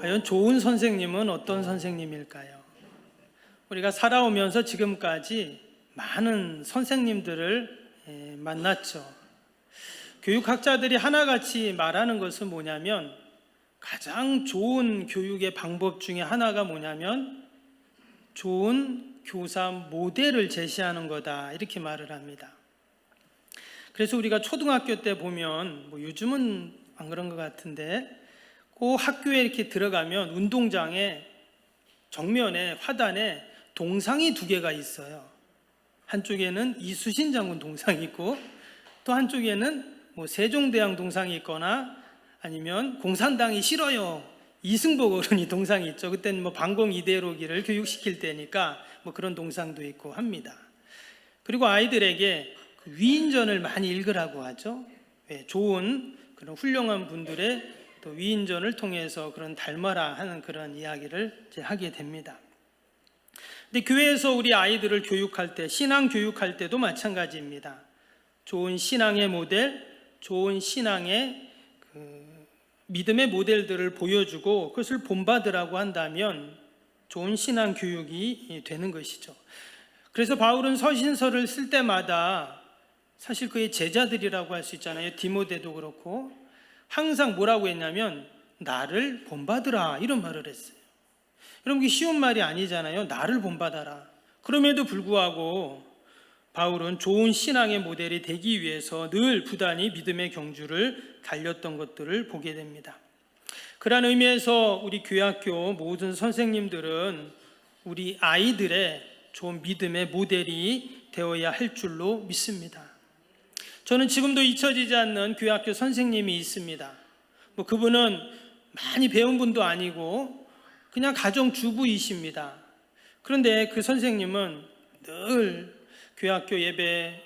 과연 좋은 선생님은 어떤 선생님일까요? 우리가 살아오면서 지금까지 많은 선생님들을 만났죠. 교육학자들이 하나같이 말하는 것은 뭐냐면, 가장 좋은 교육의 방법 중에 하나가 뭐냐면 좋은 교사 모델을 제시하는 거다, 이렇게 말을 합니다. 그래서 우리가 초등학교 때 보면, 요즘은 안 그런 것 같은데, 꼭 학교에 이렇게 들어가면 운동장에 정면에 화단에 동상이 두 개가 있어요. 한쪽에는 이수신 장군 동상이 있고, 또 한쪽에는 세종대왕 동상이 있거나 아니면 공산당이 싫어요, 이승복 어른이 동상이 있죠. 그때는 반공 이데올로기를 교육시킬 때니까 그런 동상도 있고 합니다. 그리고 아이들에게 위인전을 많이 읽으라고 하죠. 좋은 그런 훌륭한 분들의 또 위인전을 통해서 그런 닮아라 하는 그런 이야기를 이제 하게 됩니다. 근데 교회에서 우리 아이들을 교육할 때, 신앙 교육할 때도 마찬가지입니다. 좋은 신앙의 모델, 좋은 신앙의 믿음의 모델들을 보여주고 그것을 본받으라고 한다면 좋은 신앙 교육이 되는 것이죠. 그래서 바울은 서신서를 쓸 때마다 사실 그의 제자들이라고 할 수 있잖아요. 디모데도 그렇고 항상 뭐라고 했냐면 나를 본받으라, 이런 말을 했어요. 여러분, 이게 쉬운 말이 아니잖아요. 나를 본받아라. 그럼에도 불구하고 바울은 좋은 신앙의 모델이 되기 위해서 늘 부단히 믿음의 경주를 달렸던 것들을 보게 됩니다. 그런 의미에서 우리 교회학교 모든 선생님들은 우리 아이들의 좋은 믿음의 모델이 되어야 할 줄로 믿습니다. 저는 지금도 잊혀지지 않는 교회학교 선생님이 있습니다. 그분은 많이 배운 분도 아니고 그냥 가정주부이십니다. 그런데 그 선생님은 늘 교회학교 예배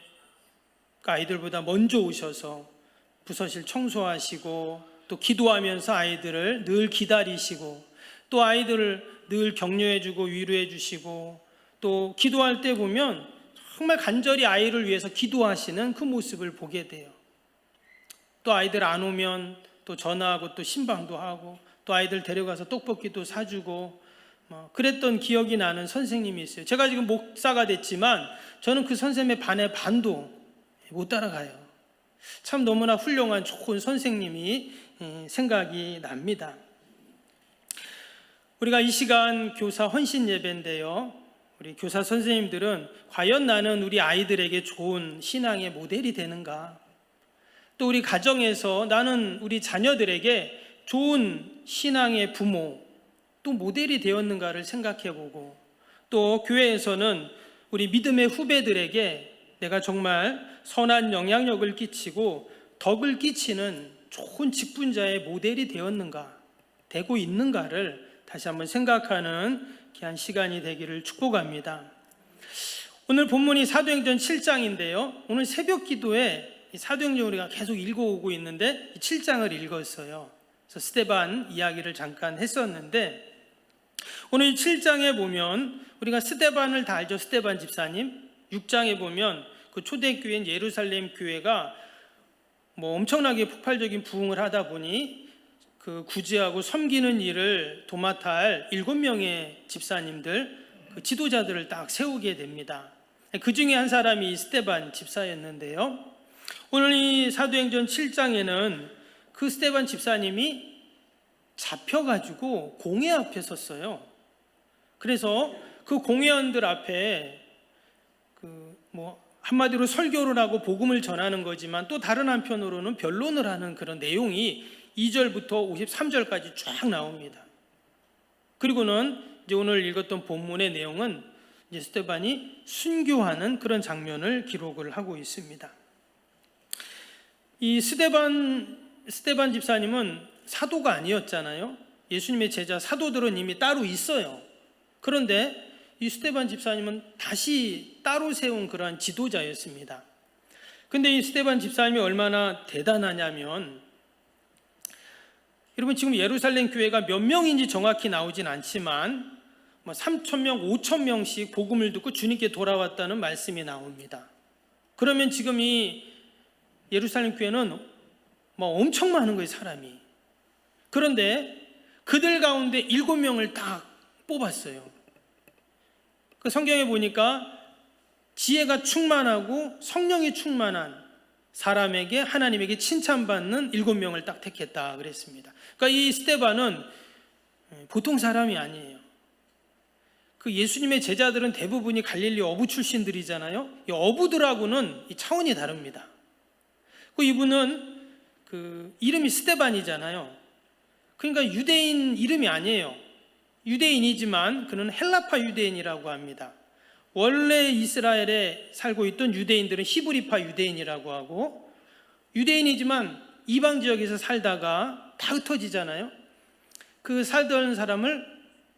아이들보다 먼저 오셔서 부서실 청소하시고 또 기도하면서 아이들을 늘 기다리시고 또 아이들을 늘 격려해주고 위로해주시고 또 기도할 때 보면 정말 간절히 아이를 위해서 기도하시는 그 모습을 보게 돼요. 또 아이들 안 오면 또 전화하고 또 신방도 하고 또 아이들 데려가서 떡볶이도 사주고 그랬던 기억이 나는 선생님이 있어요. 제가 지금 목사가 됐지만 저는 그 선생님의 반의 반도 못 따라가요. 참 너무나 훌륭한 좋은 선생님이 생각이 납니다. 우리가 이 시간 교사 헌신 예배인데요, 우리 교사 선생님들은 과연 나는 우리 아이들에게 좋은 신앙의 모델이 되는가, 또 우리 가정에서 나는 우리 자녀들에게 좋은 신앙의 부모 또 모델이 되었는가를 생각해보고, 또 교회에서는 우리 믿음의 후배들에게 내가 정말 선한 영향력을 끼치고 덕을 끼치는 좋은 직분자의 모델이 되었는가, 되고 있는가를 다시 한번 생각하는 귀한 시간이 되기를 축복합니다. 오늘 본문이 사도행전 7장인데요 오늘 새벽 기도에 사도행전 우리가 계속 읽어오고 있는데 7장을 읽었어요. 그래서 스데반 이야기를 잠깐 했었는데, 오늘 7장에 보면 우리가 스데반을 다 알죠. 스데반 집사님. 6장에 보면 그 초대교회인 예루살렘 교회가 엄청나게 폭발적인 부흥을 하다 보니 그 구제하고 섬기는 일을 도맡아 할 7명의 집사님들, 그 지도자들을 딱 세우게 됩니다. 그 중에 한 사람이 스데반 집사였는데요, 오늘 이 사도행전 7장에는 그 스데반 집사님이 잡혀가지고 공회 앞에 섰어요. 그래서 그 공회원들 앞에 한마디로 설교를 하고 복음을 전하는 거지만 또 다른 한편으로는 변론을 하는 그런 내용이 2절부터 53절까지 쫙 나옵니다. 그리고는 이제 오늘 읽었던 본문의 내용은 이제 스데반이 순교하는 그런 장면을 기록을 하고 있습니다. 이 스데반 집사님은 사도가 아니었잖아요. 예수님의 제자 사도들은 이미 따로 있어요. 그런데 이 스데반 집사님은 다시 따로 세운 그러한 지도자였습니다. 근데 이 스데반 집사님이 얼마나 대단하냐면, 여러분 지금 예루살렘 교회가 몇 명인지 정확히 나오진 않지만 3,000명, 5,000명씩 복음을 듣고 주님께 돌아왔다는 말씀이 나옵니다. 그러면 지금 이 예루살렘 교회는 엄청 많은 거예요, 사람이. 그런데 그들 가운데 7명을 딱 뽑았어요. 그 성경에 보니까 지혜가 충만하고 성령이 충만한 사람에게 하나님에게 칭찬받는 7명을 딱 택했다 그랬습니다. 그러니까 이 스데반은 보통 사람이 아니에요. 그 예수님의 제자들은 대부분이 갈릴리 어부 출신들이잖아요. 이 어부들하고는 이 차원이 다릅니다. 그 이분은 그 이름이 스데반이잖아요. 그러니까 유대인 이름이 아니에요. 유대인이지만 그는 헬라파 유대인이라고 합니다. 원래 이스라엘에 살고 있던 유대인들은 히브리파 유대인이라고 하고, 유대인이지만 이방 지역에서 살다가 다 흩어지잖아요. 그 살던 사람을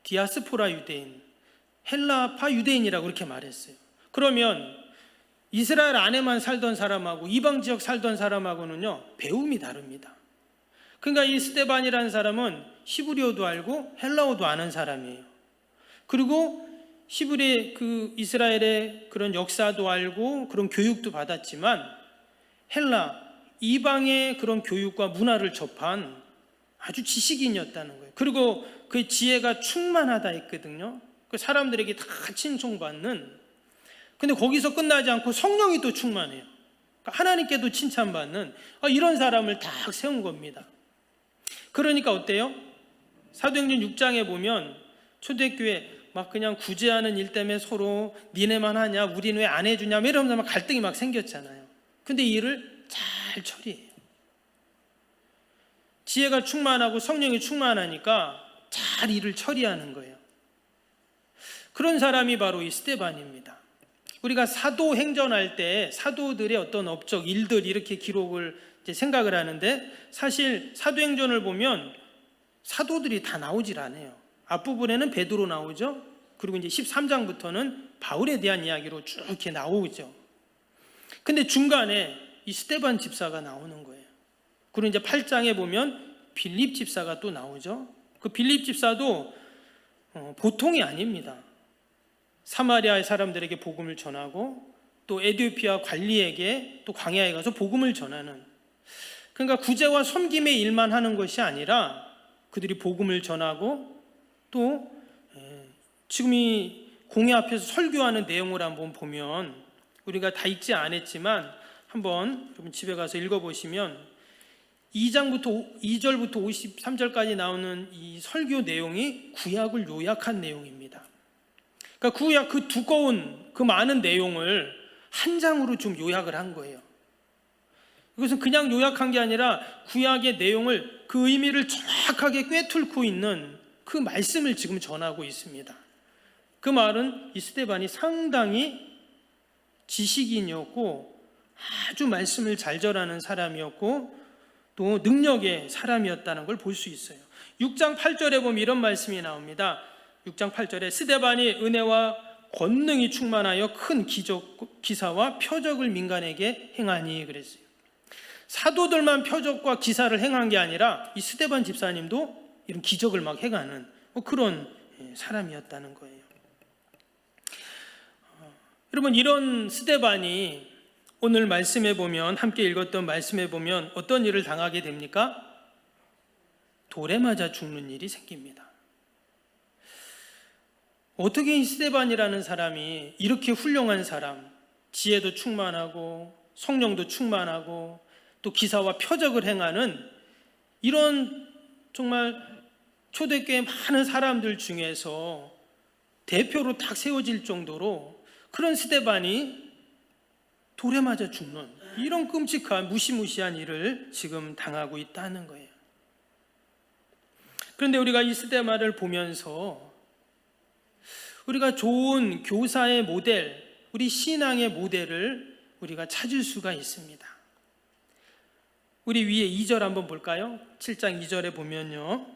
디아스포라 유대인, 헬라파 유대인이라고 그렇게 말했어요. 그러면 이스라엘 안에만 살던 사람하고 이방 지역 살던 사람하고는요, 배움이 다릅니다. 그러니까 이 스데반이라는 사람은 히브리어도 알고 헬라어도 아는 사람이에요. 그리고 히브리 그 이스라엘의 그런 역사도 알고 그런 교육도 받았지만 헬라 이방의 그런 교육과 문화를 접한 아주 지식인이었다는 거예요. 그리고 그 지혜가 충만하다 했거든요. 그 사람들에게 다 칭송받는. 근데 거기서 끝나지 않고 성령이 또 충만해요. 그러니까 하나님께도 칭찬받는 이런 사람을 딱 세운 겁니다. 그러니까 어때요? 사도행전 6장에 보면 초대교회 막 그냥 구제하는 일 때문에 서로 니네만 하냐, 우리는 왜 안 해주냐, 이러면서 막 갈등이 막 생겼잖아요. 근데 이 일을 잘 처리해요. 지혜가 충만하고 성령이 충만하니까 잘 일을 처리하는 거예요. 그런 사람이 바로 이 스데반입니다. 우리가 사도행전할 때 사도들의 어떤 업적, 일들 이렇게 기록을 이제 생각을 하는데, 사실 사도행전을 보면 사도들이 다 나오질 않아요. 앞부분에는 베드로 나오죠. 그리고 이제 13장부터는 바울에 대한 이야기로 쭉 이렇게 나오죠. 근데 중간에 이 스데반 집사가 나오는 거예요. 그리고 이제 8장에 보면 빌립 집사가 또 나오죠. 그 빌립 집사도 보통이 아닙니다. 사마리아의 사람들에게 복음을 전하고 또 에티오피아 관리에게 또 광야에 가서 복음을 전하는, 그러니까 구제와 섬김의 일만 하는 것이 아니라 그들이 복음을 전하고 또 지금 이 공회 앞에서 설교하는 내용을 한번 보면, 우리가 다 읽지 않았지만 한번 여러분 집에 가서 읽어보시면 2절부터 53절까지 나오는 이 설교 내용이 구약을 요약한 내용입니다. 그러니까 구약 그 두꺼운 그 많은 내용을 한 장으로 좀 요약을 한 거예요. 이것은 그냥 요약한 게 아니라 구약의 내용을, 그 의미를 정확하게 꿰뚫고 있는 그 말씀을 지금 전하고 있습니다. 그 말은 이 스데반이 상당히 지식인이었고 아주 말씀을 잘 전하는 사람이었고 또 능력의 사람이었다는 걸 볼 수 있어요. 6장 8절에 보면 이런 말씀이 나옵니다. 6장 8절에 스데반이 은혜와 권능이 충만하여 큰 기사와 표적을 민간에게 행하니 그랬어요. 사도들만 표적과 기사를 행한 게 아니라 이 스데반 집사님도 이런 기적을 막 행하는 그런 사람이었다는 거예요. 여러분, 이런 스데반이 오늘 말씀에 보면, 함께 읽었던 말씀에 보면 어떤 일을 당하게 됩니까? 돌에 맞아 죽는 일이 생깁니다. 어떻게 이 스데반이라는 사람이 이렇게 훌륭한 사람, 지혜도 충만하고 성령도 충만하고 또 기사와 표적을 행하는 이런 정말 초대교회 많은 사람들 중에서 대표로 딱 세워질 정도로 그런 스데반이 돌에 맞아 죽는 이런 끔찍한 무시무시한 일을 지금 당하고 있다는 거예요. 그런데 우리가 이 스데반을 보면서 우리가 좋은 교사의 모델, 우리 신앙의 모델을 우리가 찾을 수가 있습니다. 우리 위에 2절 한번 볼까요? 7장 2절에 보면요,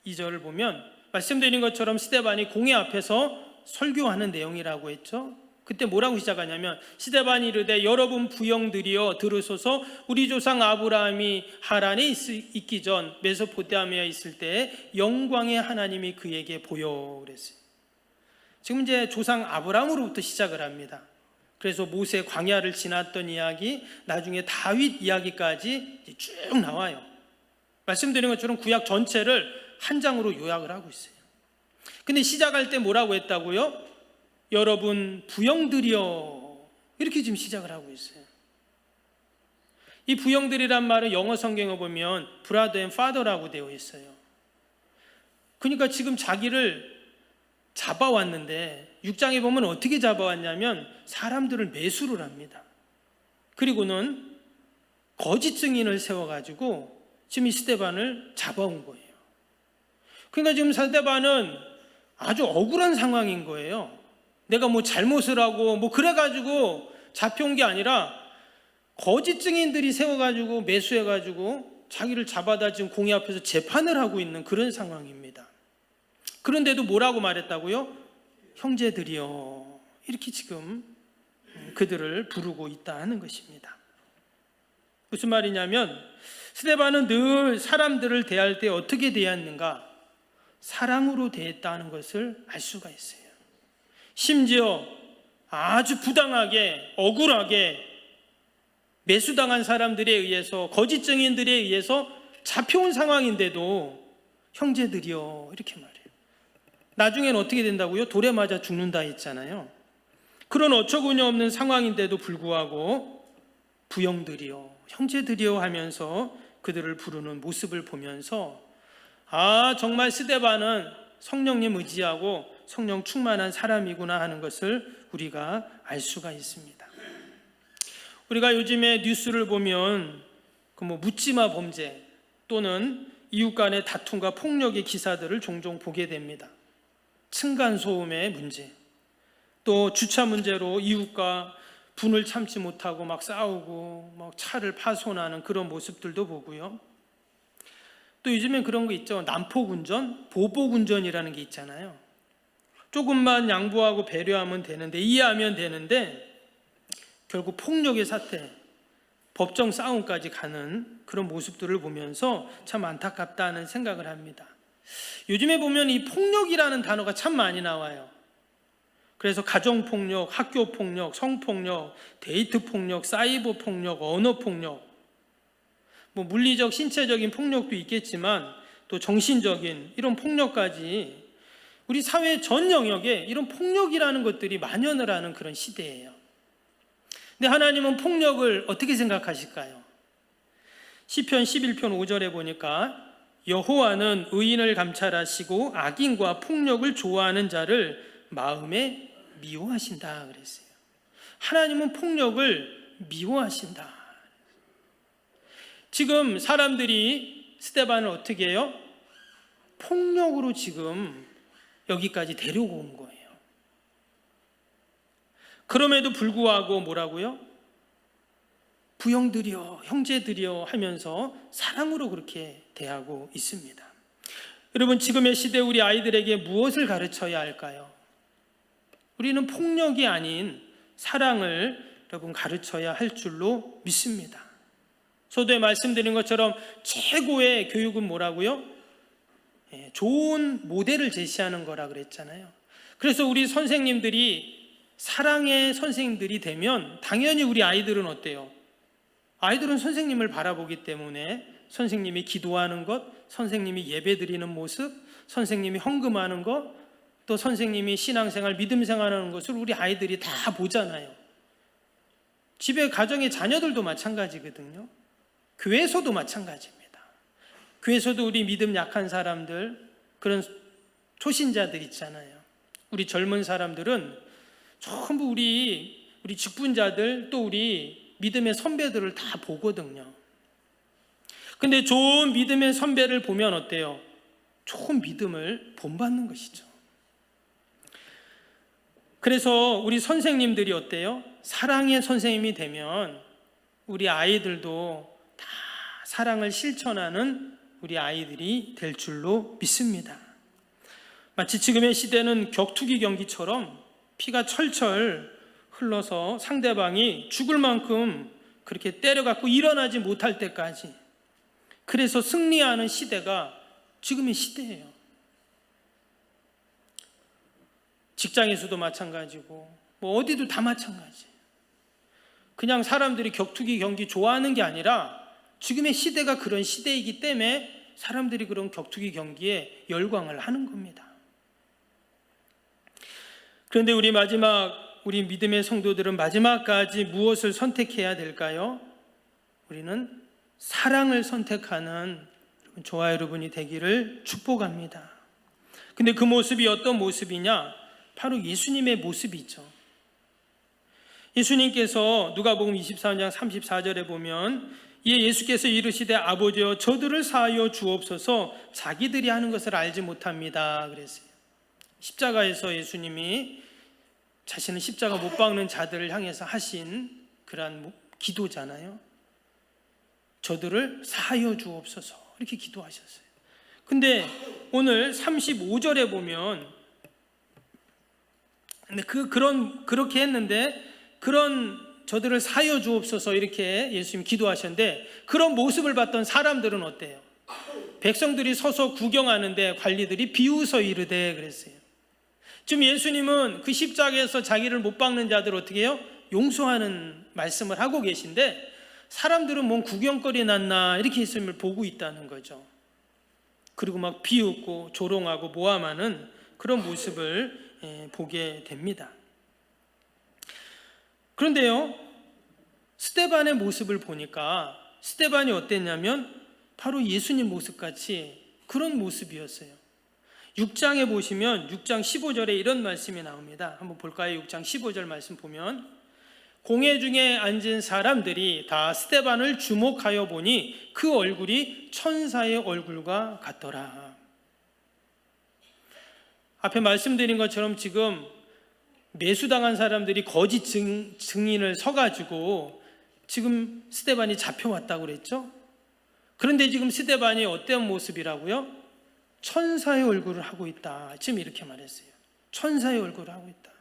2절을 보면 말씀드린 것처럼 스데반이 공회 앞에서 설교하는 내용이라고 했죠. 그때 뭐라고 시작하냐면, 스데반이 이르되 여러분 부형들이여 들으소서, 우리 조상 아브라함이 하란에 있기 전 메소포타미아에 있을 때 영광의 하나님이 그에게 보여 그랬어요. 지금 이제 조상 아브라함으로부터 시작을 합니다. 그래서 모세 광야를 지났던 이야기, 나중에 다윗 이야기까지 쭉 나와요. 말씀드린 것처럼 구약 전체를 한 장으로 요약을 하고 있어요. 근데 시작할 때 뭐라고 했다고요? 여러분 부형들이여, 이렇게 지금 시작을 하고 있어요. 이 부형들이란 말은 영어 성경에 보면 brother and father라고 되어 있어요. 그러니까 지금 자기를 잡아왔는데 6장에 보면 어떻게 잡아왔냐면 사람들을 매수를 합니다. 그리고는 거짓 증인을 세워가지고 지금 이 스데반을 잡아온 거예요. 그러니까 지금 스데반은 아주 억울한 상황인 거예요. 내가 뭐 잘못을 하고 뭐 그래가지고 잡혀온 게 아니라 거짓 증인들이 세워가지고 매수해가지고 자기를 잡아다 지금 공의 앞에서 재판을 하고 있는 그런 상황입니다. 그런데도 뭐라고 말했다고요? 형제들이여, 이렇게 지금 그들을 부르고 있다 하는 것입니다. 무슨 말이냐면 스데반은 늘 사람들을 대할 때 어떻게 대했는가? 사랑으로 대했다는 것을 알 수가 있어요. 심지어 아주 부당하게 억울하게 매수당한 사람들에 의해서, 거짓 증인들에 의해서 잡혀온 상황인데도 형제들이여, 이렇게 말해요. 나중에는 어떻게 된다고요? 돌에 맞아 죽는다 했잖아요. 그런 어처구니 없는 상황인데도 불구하고 부형들이여, 형제들이여 하면서 그들을 부르는 모습을 보면서 정말 스데반은 성령님 의지하고 성령 충만한 사람이구나 하는 것을 우리가 알 수가 있습니다. 우리가 요즘에 뉴스를 보면 묻지마 범죄 또는 이웃 간의 다툼과 폭력의 기사들을 종종 보게 됩니다. 층간소음의 문제, 또 주차 문제로 이웃과 분을 참지 못하고 막 싸우고 막 차를 파손하는 그런 모습들도 보고요. 또 요즘엔 그런 거 있죠. 난폭운전, 보복운전이라는 게 있잖아요. 조금만 양보하고 배려하면 되는데, 이해하면 되는데 결국 폭력의 사태, 법정 싸움까지 가는 그런 모습들을 보면서 참 안타깝다는 생각을 합니다. 요즘에 보면 이 폭력이라는 단어가 참 많이 나와요. 그래서 가정폭력, 학교폭력, 성폭력, 데이트폭력, 사이버폭력, 언어폭력, 물리적, 신체적인 폭력도 있겠지만 또 정신적인 이런 폭력까지 우리 사회 전 영역에 이런 폭력이라는 것들이 만연을 하는 그런 시대예요. 근데 하나님은 폭력을 어떻게 생각하실까요? 시편 11편 5절에 보니까 여호와는 의인을 감찰하시고 악인과 폭력을 좋아하는 자를 마음에 미워하신다 그랬어요. 하나님은 폭력을 미워하신다. 지금 사람들이 스데반을 어떻게 해요? 폭력으로 지금 여기까지 데려고 온 거예요. 그럼에도 불구하고 뭐라고요? 부형들이여, 형제들이여 하면서 사랑으로 그렇게 대하고 있습니다. 여러분, 지금의 시대 우리 아이들에게 무엇을 가르쳐야 할까요? 우리는 폭력이 아닌 사랑을 여러분 가르쳐야 할 줄로 믿습니다. 서두에 말씀드린 것처럼 최고의 교육은 뭐라고요? 좋은 모델을 제시하는 거라 그랬잖아요. 그래서 우리 선생님들이 사랑의 선생님들이 되면 당연히 우리 아이들은 어때요? 아이들은 선생님을 바라보기 때문에 선생님이 기도하는 것, 선생님이 예배드리는 모습, 선생님이 헌금하는 것, 또 선생님이 신앙생활, 믿음생활하는 것을 우리 아이들이 다 보잖아요. 집에 가정의 자녀들도 마찬가지거든요. 교회에서도 마찬가지입니다. 교회에서도 우리 믿음 약한 사람들, 그런 초신자들 있잖아요. 우리 젊은 사람들은 전부 우리 직분자들, 또 우리 믿음의 선배들을 다 보거든요. 근데 좋은 믿음의 선배를 보면 어때요? 좋은 믿음을 본받는 것이죠. 그래서 우리 선생님들이 어때요? 사랑의 선생님이 되면 우리 아이들도 다 사랑을 실천하는 우리 아이들이 될 줄로 믿습니다. 마치 지금의 시대는 격투기 경기처럼 피가 철철 흘러서 상대방이 죽을 만큼 그렇게 때려갖고 일어나지 못할 때까지, 그래서 승리하는 시대가 지금의 시대예요. 직장에서도 마찬가지고 어디도 다 마찬가지예요. 그냥 사람들이 격투기 경기 좋아하는 게 아니라 지금의 시대가 그런 시대이기 때문에 사람들이 그런 격투기 경기에 열광을 하는 겁니다. 그런데 우리 믿음의 성도들은 마지막까지 무엇을 선택해야 될까요? 우리는 사랑을 선택하는 저와 여러분이 되기를 축복합니다. 근데 그 모습이 어떤 모습이냐? 바로 예수님의 모습이죠. 예수님께서 누가복음 24장 34절에 보면 이에 예수께서 이르시되 아버지여 저들을 사하여 주옵소서 자기들이 하는 것을 알지 못합니다 그랬어요. 십자가에서 예수님이 자신은 십자가 못 박는 자들을 향해서 하신 그러한 기도잖아요. 저들을 사하여 주옵소서 이렇게 기도하셨어요. 근데 오늘 35절에 보면 그렇게 했는데 그런 저들을 사하여 주옵소서 이렇게 예수님이 기도하셨는데 그런 모습을 봤던 사람들은 어때요? 백성들이 서서 구경하는데 관리들이 비웃어 이르되 그랬어요. 지금 예수님은 그 십자가에서 자기를 못 박는 자들 어떻게 해요? 용서하는 말씀을 하고 계신데 사람들은 뭔 구경거리 났나 이렇게 예수님을 보고 있다는 거죠. 그리고 막 비웃고 조롱하고 모함하는 그런 모습을 보게 됩니다. 그런데요, 스데반의 모습을 보니까 스데반이 어땠냐면 바로 예수님 모습같이 그런 모습이었어요. 6장에 보시면 6장 15절에 이런 말씀이 나옵니다. 한번 볼까요? 6장 15절 말씀 보면 공회 중에 앉은 사람들이 다 스데반을 주목하여 보니 그 얼굴이 천사의 얼굴과 같더라. 앞에 말씀드린 것처럼 지금 매수당한 사람들이 거짓 증인을 서가지고 지금 스데반이 잡혀왔다고 그랬죠. 그런데 지금 스데반이 어떤 모습이라고요? 천사의 얼굴을 하고 있다. 지금 이렇게 말했어요. 천사의 얼굴을 하고 있다.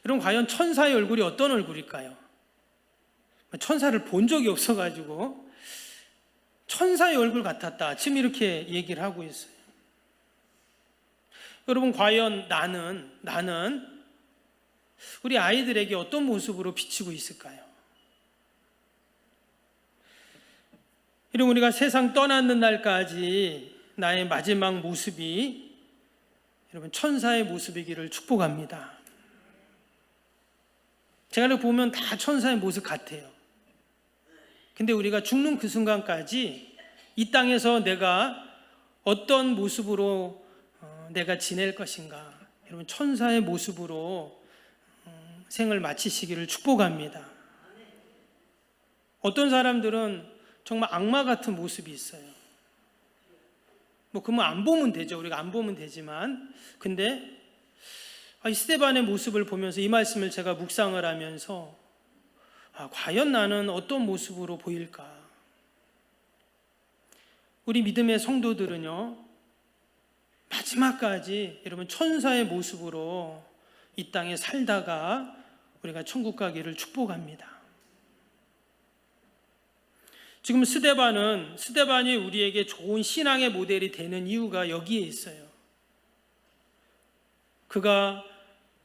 여러분 과연 천사의 얼굴이 어떤 얼굴일까요? 천사를 본 적이 없어가지고 천사의 얼굴 같았다. 지금 이렇게 얘기를 하고 있어요. 여러분 과연 나는 우리 아이들에게 어떤 모습으로 비치고 있을까요? 여러분 우리가 세상 떠나는 날까지 나의 마지막 모습이 여러분 천사의 모습이기를 축복합니다. 제가 보면 다 천사의 모습 같아요. 근데 우리가 죽는 그 순간까지 이 땅에서 내가 어떤 모습으로 내가 지낼 것인가 여러분 천사의 모습으로 생을 마치시기를 축복합니다. 어떤 사람들은 정말 악마 같은 모습이 있어요. 그러면 안 보면 되죠. 우리가 안 보면 되지만 근데 이 스데반의 모습을 보면서 이 말씀을 제가 묵상을 하면서 과연 나는 어떤 모습으로 보일까? 우리 믿음의 성도들은요 마지막까지 여러분 천사의 모습으로 이 땅에 살다가 우리가 천국 가기를 축복합니다. 지금 스데반이 우리에게 좋은 신앙의 모델이 되는 이유가 여기에 있어요. 그가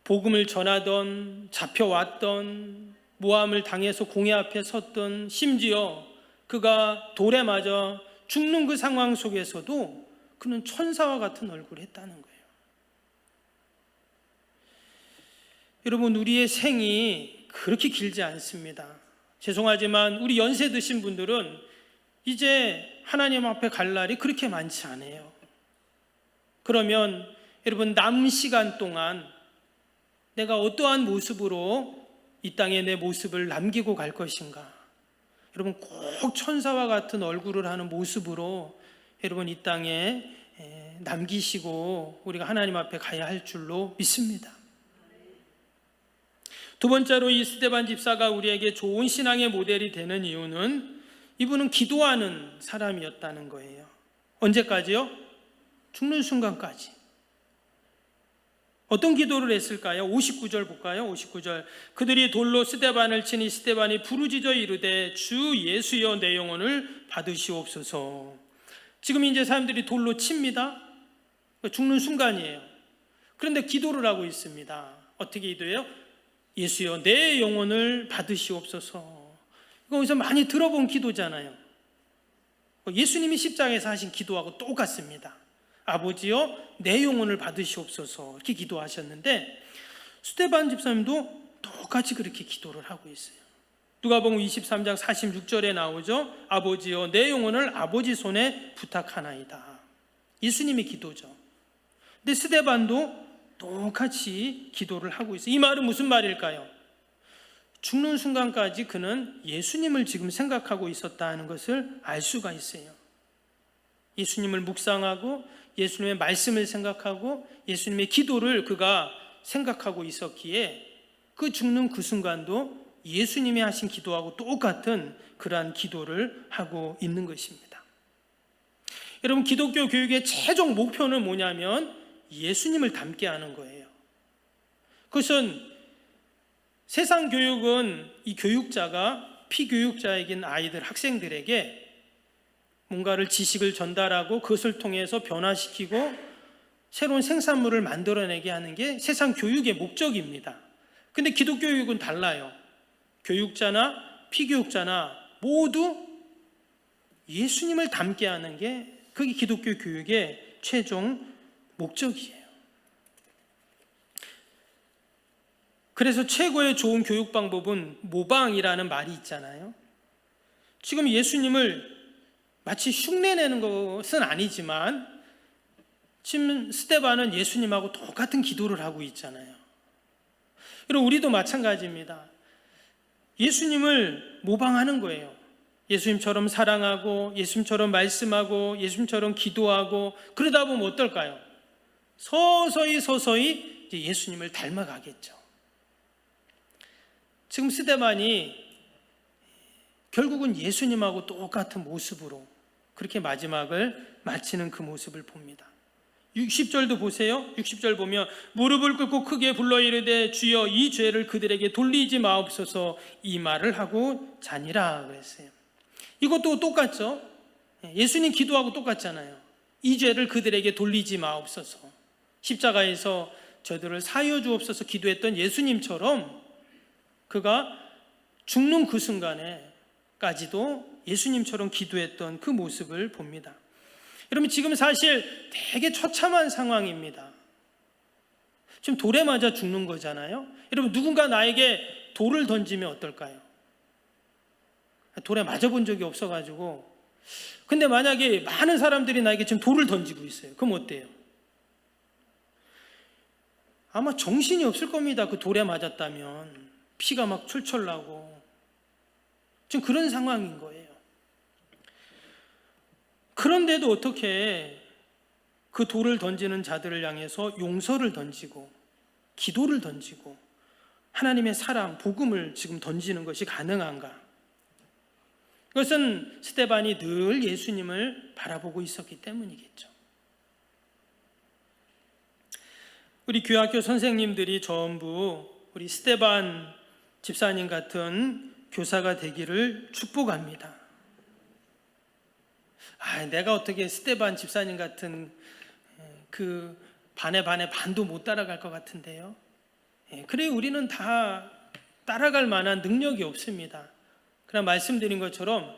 복음을 전하던 잡혀왔던 모함을 당해서 공회 앞에 섰던 심지어 그가 돌에 맞아 죽는 그 상황 속에서도 그는 천사와 같은 얼굴을 했다는 거예요. 여러분 우리의 생이 그렇게 길지 않습니다. 죄송하지만 우리 연세 드신 분들은 이제 하나님 앞에 갈 날이 그렇게 많지 않아요. 그러면 여러분 남 시간 동안 내가 어떠한 모습으로 이 땅에 내 모습을 남기고 갈 것인가? 여러분 꼭 천사와 같은 얼굴을 하는 모습으로 여러분 이 땅에 남기시고 우리가 하나님 앞에 가야 할 줄로 믿습니다. 두 번째로 이 스데반 집사가 우리에게 좋은 신앙의 모델이 되는 이유는 이분은 기도하는 사람이었다는 거예요. 언제까지요? 죽는 순간까지. 어떤 기도를 했을까요? 59절 볼까요? 59절. 그들이 돌로 스데반을 치니 스데반이 부르짖어 이르되 주 예수여 내 영혼을 받으시옵소서. 지금 이제 사람들이 돌로 칩니다. 죽는 순간이에요. 그런데 기도를 하고 있습니다. 어떻게 기도해요? 예수여 내 영혼을 받으시옵소서. 이거 어디서 많이 들어본 기도잖아요. 예수님이 십자가에서 하신 기도하고 똑같습니다. 아버지여 내 영혼을 받으시옵소서 이렇게 기도하셨는데 스데반 집사님도 똑같이 그렇게 기도를 하고 있어요. 누가복음 23장 46절에 나오죠. 아버지여 내 영혼을 아버지 손에 부탁하나이다. 예수님의 기도죠. 근데 스데반도 똑같이 기도를 하고 있어요. 이 말은 무슨 말일까요? 죽는 순간까지 그는 예수님을 지금 생각하고 있었다는 것을 알 수가 있어요. 예수님을 묵상하고 예수님의 말씀을 생각하고 예수님의 기도를 그가 생각하고 있었기에 그 죽는 그 순간도 예수님이 하신 기도하고 똑같은 그러한 기도를 하고 있는 것입니다. 여러분, 기독교 교육의 최종 목표는 뭐냐면 예수님을 닮게 하는 거예요. 그것은 세상 교육은 이 교육자가 피교육자에겐 아이들, 학생들에게 뭔가를 지식을 전달하고 그것을 통해서 변화시키고 새로운 생산물을 만들어내게 하는 게 세상 교육의 목적입니다. 근데 기독교 교육은 달라요. 교육자나 피교육자나 모두 예수님을 닮게 하는 게 그게 기독교 교육의 최종 목적이에요. 그래서 최고의 좋은 교육 방법은 모방이라는 말이 있잖아요. 지금 예수님을 마치 흉내내는 것은 아니지만 지금 스데반은 예수님하고 똑같은 기도를 하고 있잖아요. 그리고 우리도 마찬가지입니다. 예수님을 모방하는 거예요. 예수님처럼 사랑하고 예수님처럼 말씀하고 예수님처럼 기도하고 그러다 보면 어떨까요? 서서히 이제 예수님을 닮아가겠죠. 지금 스데반이 결국은 예수님하고 똑같은 모습으로 그렇게 마지막을 마치는 그 모습을 봅니다. 60절도 보세요. 60절 보면 무릎을 꿇고 크게 불러 이르되 주여 이 죄를 그들에게 돌리지 마옵소서 이 말을 하고 자니라 그랬어요. 이것도 똑같죠. 예수님 기도하고 똑같잖아요. 이 죄를 그들에게 돌리지 마옵소서. 십자가에서 저들을 사하여 주옵소서 기도했던 예수님처럼 그가 죽는 그 순간에까지도 예수님처럼 기도했던 그 모습을 봅니다. 여러분, 지금 사실 되게 처참한 상황입니다. 지금 돌에 맞아 죽는 거잖아요. 여러분, 누군가 나에게 돌을 던지면 어떨까요? 돌에 맞아본 적이 없어가지고. 근데 만약에 많은 사람들이 나에게 지금 돌을 던지고 있어요. 그럼 어때요? 아마 정신이 없을 겁니다. 그 돌에 맞았다면 피가 막 철철 나고 지금 그런 상황인 거예요. 그런데도 어떻게 그 돌을 던지는 자들을 향해서 용서를 던지고 기도를 던지고 하나님의 사랑, 복음을 지금 던지는 것이 가능한가? 그것은 스데반이 늘 예수님을 바라보고 있었기 때문이겠죠. 우리 교학교 선생님들이 전부 우리 스데반 집사님 같은 교사가 되기를 축복합니다. 내가 어떻게 스데반 집사님 같은 그 반의 반도 못 따라갈 것 같은데요. 그래, 우리는 다 따라갈 만한 능력이 없습니다. 그냥 말씀드린 것처럼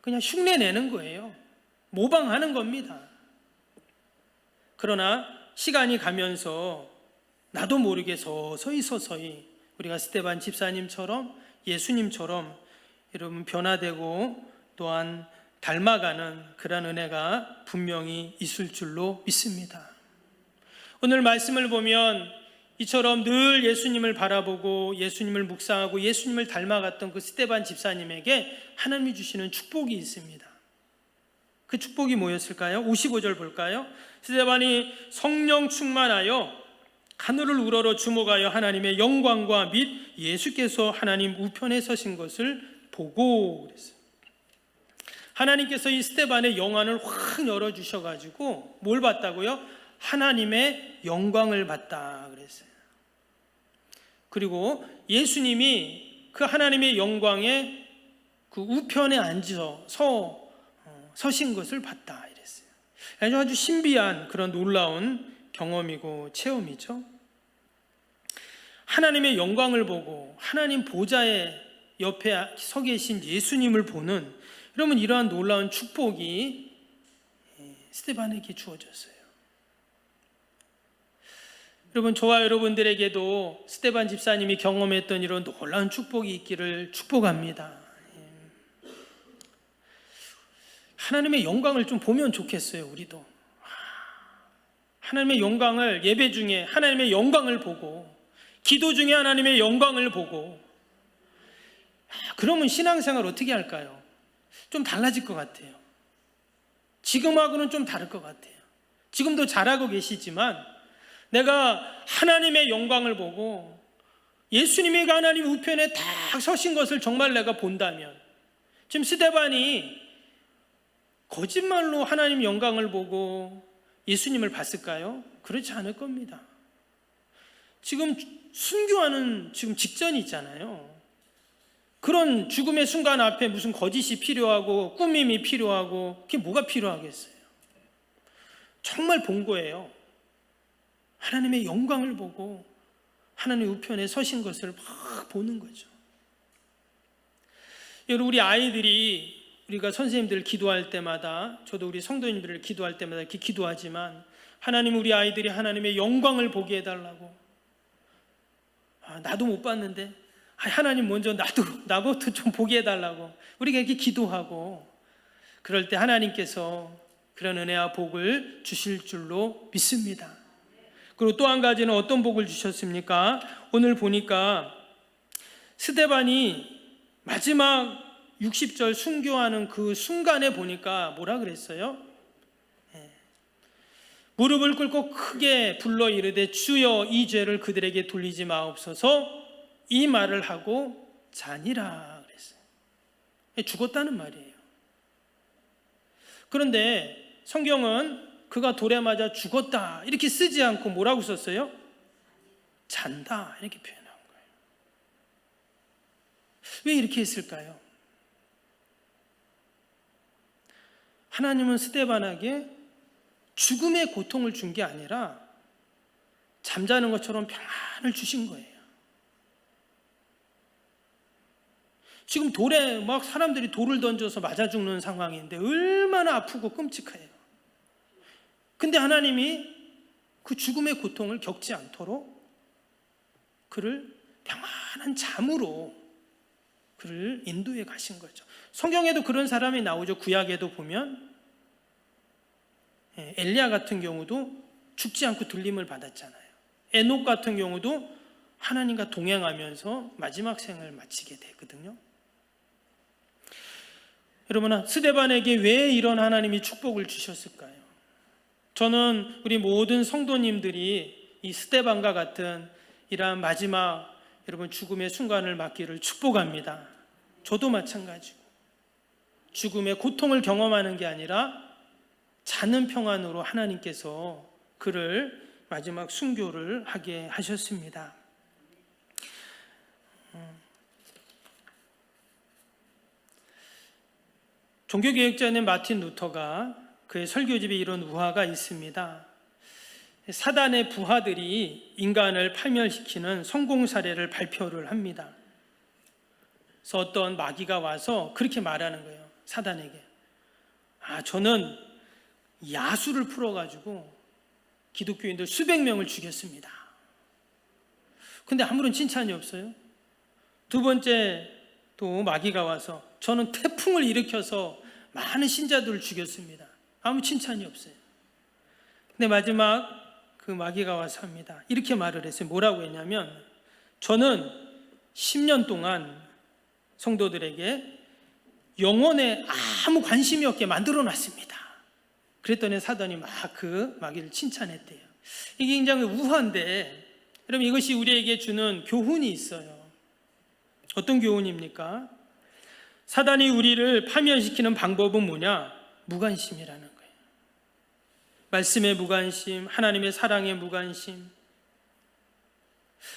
그냥 흉내내는 거예요. 모방하는 겁니다. 그러나 시간이 가면서 나도 모르게 서서히 우리가 스데반 집사님처럼 예수님처럼 여러분 변화되고 또한 닮아가는 그런 은혜가 분명히 있을 줄로 믿습니다. 오늘 말씀을 보면 이처럼 늘 예수님을 바라보고 예수님을 묵상하고 예수님을 닮아갔던 그 스데반 집사님에게 하나님이 주시는 축복이 있습니다. 그 축복이 뭐였을까요? 55절 볼까요? 스데반이 성령 충만하여 하늘을 우러러 주목하여 하나님의 영광과 및 예수께서 하나님 우편에 서신 것을 보고 그랬어요. 하나님께서 이 스데반의 영안을 확 열어주셔가지고 뭘 봤다고요? 하나님의 영광을 봤다 그랬어요. 그리고 예수님이 그 하나님의 영광에 그 우편에 서신 것을 봤다 이랬어요. 아주 신비한 그런 놀라운 경험이고 체험이죠. 하나님의 영광을 보고 하나님 보좌의 옆에 서 계신 예수님을 보는 그러면 이러한 놀라운 축복이 스데반에게 주어졌어요. 여러분, 저와 여러분들에게도 스데반 집사님이 경험했던 이런 놀라운 축복이 있기를 축복합니다. 하나님의 영광을 좀 보면 좋겠어요. 우리도 하나님의 영광을, 예배 중에 하나님의 영광을 보고, 기도 중에 하나님의 영광을 보고, 그러면 신앙생활 어떻게 할까요? 좀 달라질 것 같아요. 지금하고는 좀 다를 것 같아요. 지금도 잘하고 계시지만 내가 하나님의 영광을 보고 예수님이 하나님 우편에 딱 서신 것을 정말 내가 본다면, 지금 스데반이 거짓말로 하나님 영광을 보고 예수님을 봤을까요? 그렇지 않을 겁니다. 지금 순교하는 지금 직전이 있잖아요. 그런 죽음의 순간 앞에 무슨 거짓이 필요하고 꾸밈이 필요하고 그게 뭐가 필요하겠어요? 정말 본 거예요. 하나님의 영광을 보고 하나님의 우편에 서신 것을 막 보는 거죠. 여러분, 우리 아이들이, 우리가 선생님들 기도할 때마다, 저도 우리 성도님들을 기도할 때마다 이렇게 기도하지만, 하나님, 우리 아이들이 하나님의 영광을 보게 해달라고. 나도 못 봤는데 하나님 먼저 나부터 좀 보게 해달라고 우리가 이렇게 기도하고, 그럴 때 하나님께서 그런 은혜와 복을 주실 줄로 믿습니다. 그리고 또 한 가지는 어떤 복을 주셨습니까? 오늘 보니까 스데반이 마지막 60절 순교하는 그 순간에 보니까 뭐라 그랬어요? 무릎을 꿇고 크게 불러 이르되 주여 이 죄를 그들에게 돌리지 마옵소서, 이 말을 하고 자니라 그랬어요. 죽었다는 말이에요. 그런데 성경은 그가 돌에 맞아 죽었다 이렇게 쓰지 않고 뭐라고 썼어요? 잔다 이렇게 표현한 거예요. 왜 이렇게 했을까요? 하나님은 스데반에게 죽음의 고통을 준 게 아니라 잠자는 것처럼 평안을 주신 거예요. 지금 돌에 막 사람들이 돌을 던져서 맞아 죽는 상황인데 얼마나 아프고 끔찍해요. 근데 하나님이 그 죽음의 고통을 겪지 않도록 그를 평안한 잠으로 그를 인도해 가신 거죠. 성경에도 그런 사람이 나오죠. 구약에도 보면 엘리야 같은 경우도 죽지 않고 들림을 받았잖아요. 에녹 같은 경우도 하나님과 동행하면서 마지막 생을 마치게 되거든요. 여러분, 스데반에게 왜 이런 하나님이 축복을 주셨을까요? 저는 우리 모든 성도님들이 이 스데반과 같은 이러한 마지막 여러분 죽음의 순간을 맞기를 축복합니다. 저도 마찬가지고 죽음의 고통을 경험하는 게 아니라 자는 평안으로 하나님께서 그를 마지막 순교를 하게 하셨습니다. 종교개혁자인 마틴 루터가 그의 설교집에 이런 우화가 있습니다. 사단의 부하들이 인간을 파멸시키는 성공 사례를 발표를 합니다. 그래서 어떤 마귀가 와서 그렇게 말하는 거예요. 사단에게. 저는 야수를 풀어가지고 기독교인들 수백 명을 죽였습니다. 근데 아무런 칭찬이 없어요. 두 번째 또 마귀가 와서 저는 태풍을 일으켜서 많은 신자들을 죽였습니다. 아무 칭찬이 없어요. 근데 마지막 그 마귀가 와서 합니다. 이렇게 말을 했어요. 뭐라고 했냐면, 저는 10년 동안 성도들에게 영혼에 아무 관심이 없게 만들어 놨습니다. 그랬더니 사단이 막 그 마귀를 칭찬했대요. 이게 굉장히 우화인데, 여러분, 이것이 우리에게 주는 교훈이 있어요. 어떤 교훈입니까? 사단이 우리를 파멸시키는 방법은 뭐냐? 무관심이라는 거예요. 말씀의 무관심, 하나님의 사랑의 무관심.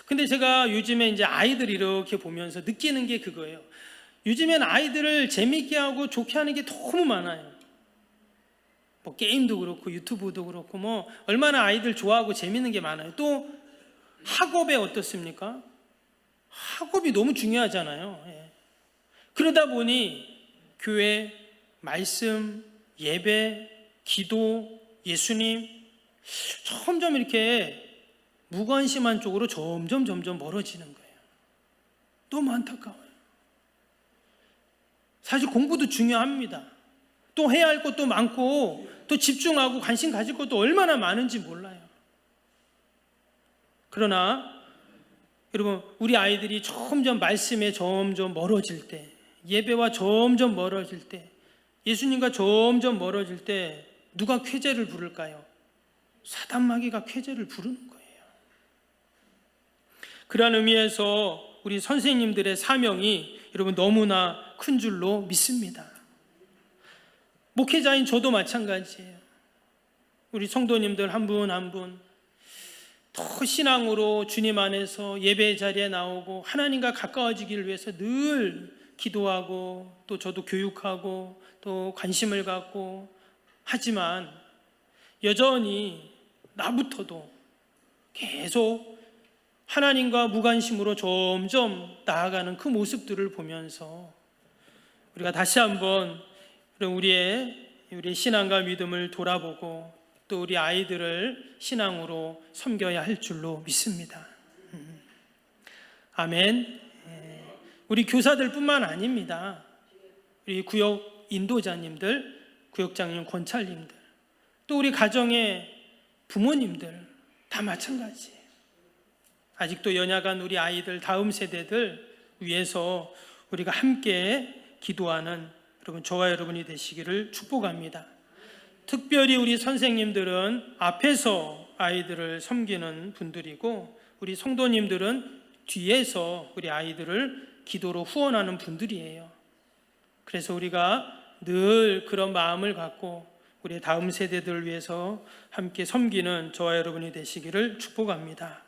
근데 제가 요즘에 이제 아이들 이렇게 보면서 느끼는 게 그거예요. 요즘엔 아이들을 재밌게 하고 좋게 하는 게 너무 많아요. 뭐 게임도 그렇고 유튜브도 그렇고 뭐 얼마나 아이들 좋아하고 재밌는 게 많아요. 또 학업에 어떻습니까? 학업이 너무 중요하잖아요. 그러다 보니 교회, 말씀, 예배, 기도, 예수님 점점 이렇게 무관심한 쪽으로 점점 멀어지는 거예요. 너무 안타까워요. 사실 공부도 중요합니다. 또 해야 할 것도 많고 또 집중하고 관심 가질 것도 얼마나 많은지 몰라요. 그러나 여러분, 우리 아이들이 점점 말씀에 점점 멀어질 때, 예배와 점점 멀어질 때, 예수님과 점점 멀어질 때 누가 쾌재를 부를까요? 사단 마귀가 쾌재를 부르는 거예요. 그런 의미에서 우리 선생님들의 사명이 여러분 너무나 큰 줄로 믿습니다. 목회자인 저도 마찬가지예요. 우리 성도님들 한 분 한 분 더 신앙으로 주님 안에서 예배 자리에 나오고 하나님과 가까워지기를 위해서 늘 기도하고 또 저도 교육하고 또 관심을 갖고 하지만 여전히 나부터도 계속 하나님과 무관심으로 점점 나아가는 그 모습들을 보면서 우리가 다시 한번 우리의 신앙과 믿음을 돌아보고 또 우리 아이들을 신앙으로 섬겨야 할 줄로 믿습니다. 아멘. 우리 교사들뿐만 아닙니다. 우리 구역 인도자님들, 구역장님, 권찰님들, 또 우리 가정의 부모님들 다 마찬가지예요. 아직도 연약한 우리 아이들, 다음 세대들 위해서 우리가 함께 기도하는 여러분, 저와 여러분이 되시기를 축복합니다. 특별히 우리 선생님들은 앞에서 아이들을 섬기는 분들이고 우리 성도님들은 뒤에서 우리 아이들을 기도로 후원하는 분들이에요. 그래서 우리가 늘 그런 마음을 갖고 우리 다음 세대들을 위해서 함께 섬기는 저와 여러분이 되시기를 축복합니다.